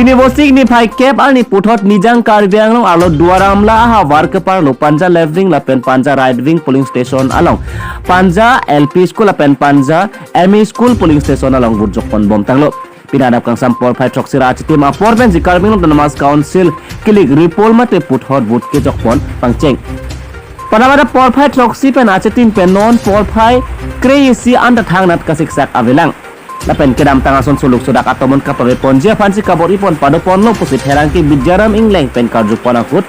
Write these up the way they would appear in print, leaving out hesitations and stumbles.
pini bosik niphai kep arni puthot nijang Karbi Anglong alo duara amla aha war kepar lo Punja left wing lapen Punja right wing polling station along Punja LP school lapen Punja ME school polling station along burjokpon bom tanglo pinadap kang sampol phai trok sira chitim apor ben ji Karbi Anglong Namas council kilik repoll mate puthot vote ke jokpon pangcheng panamada por phai trok si pen achitim pen non por phai kreisi anda thangnat kasik sak avelang lapen kedam tangason soluk sodak atomon kapore ponjia fansi kabori pon padopon lo pusit herangki bijaram ingleng pen karju ponakut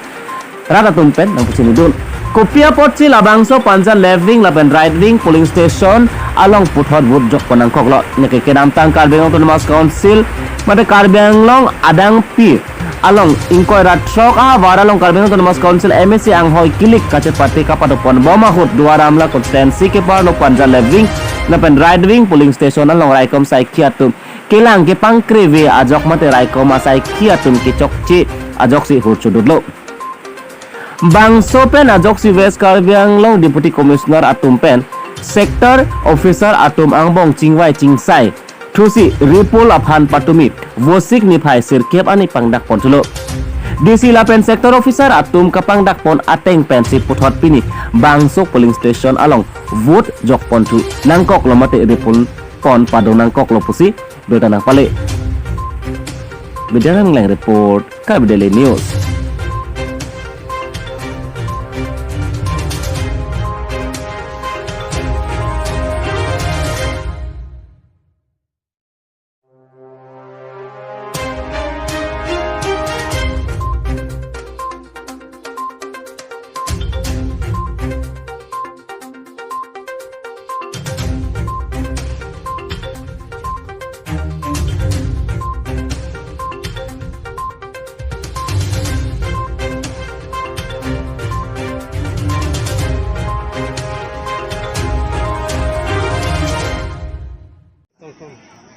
rata tumpen nang pusinidun kopia potsi labangso Punja left wing lapen right wing polling station along puthot vote jok ponang koklo neke kedam tang Karbi Anglong Namas council mate Karbi Anglong adang pi along ingkoi ratrok waralong Karbi Anglong Namas council MSC anghoi kilik kace parti kapadopon bomahut dua ramla constituency ke parlo Punja left wing lapen right wing polling station along raikom sai khiatum kelang ke pangkreve ajok mate raikom asai khiatum ke chokchi ajok si hurchududlo bangso pen ajok si West Karbi Anglong deputy commissioner atum pen sector officer atum angbong chingwai chingsai thusi repoll aphan patumi vosik niphai sirkep ani pangdak pontulo DC lapen sector officer atum kapang dakpon ateng pensi puthot pini bangso polling station along vote jok ponthu nangkok lomate repoll pon padong nangkok lopusi dota nang pale bidaran leng report Karbi Daily News.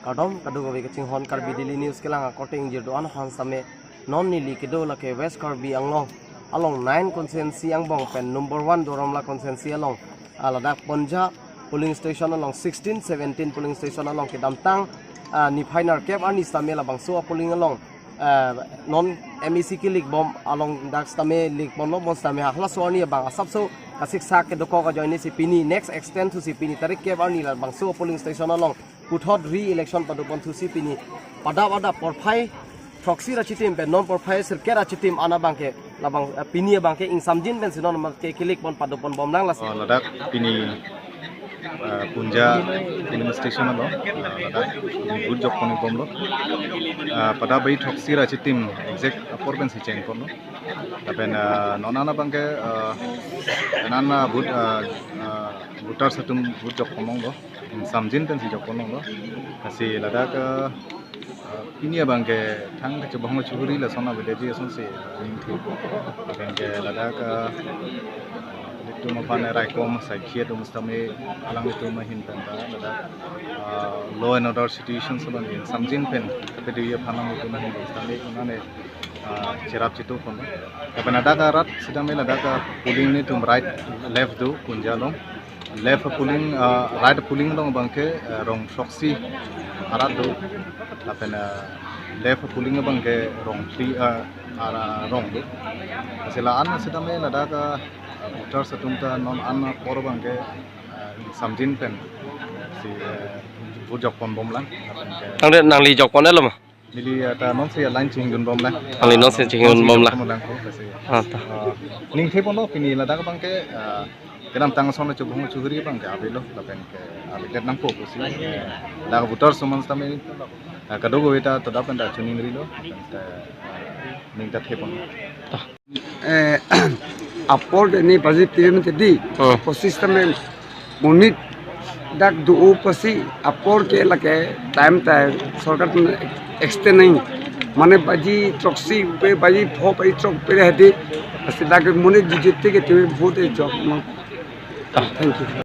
Kadom kadu gawe kecing hon Karbi Daily News kelang according jirdoan hon same non nili kedo lake West Karbi Anglong along 9 constituency angbong pen number 1 doramla constituency along aladak Punja polling station along 16 17 polling station along kedam tang niphai nar kep arni same labang so polling along non MEC kilik bom along dak stame lik bom lo bon stame hla swani bang asap so kasik sak kedokok join si pini next extend to si pini tarik kep arni labang so polling station along puthot re-election padopon thusi pini pada porphai proxy rachitim be non porphai sirkera chitim ana bangke labang pini bangke ing samjin ben sinon ke kilik bon padopon bomlang las ladak pini Punja pini station alo ladak good job koni bomlo pada bai proxy rachitim exact apor ben si cheng kono tapen nonana bangke nana good voter satum good job komong lo samjin pen si jok kono lo kasi ladak pini bangke thang ke bahmo churi la sona village ason se bangke ladak itu mapane raikom saikhiya to mustame alang itu mahin penta ladak law and order situations ban samjin pen pedi phanam itu mahin mustame unane cerap citu kono tapi ladak rat sidame ladak polling ni tum right left do kunjalong left polling right polling long bangke rong proxy arat do apen left polling bangke rong tri rong do asela an sidame ladaka voter satumta non an por bangke samjin pen si bujok pon bomlang tangde nangli jok pon elom nili ta non se line chingun bomlang nangli non se chingun bomlang ning thepon lo pini ladaka bangke kedam tang sona chubung chugri bang ke abelo lapen ke abitet nang ko kusi da voter suman stame kadogo eta to dapen da chuning rilo ning ta thepon apor ni positive tadi system munit dak du pasi apor ke lake time sarkar extend nahi mane baji proxy pe baji pho pai chok pe hedi asi dak munit jite ke te vote job thank you.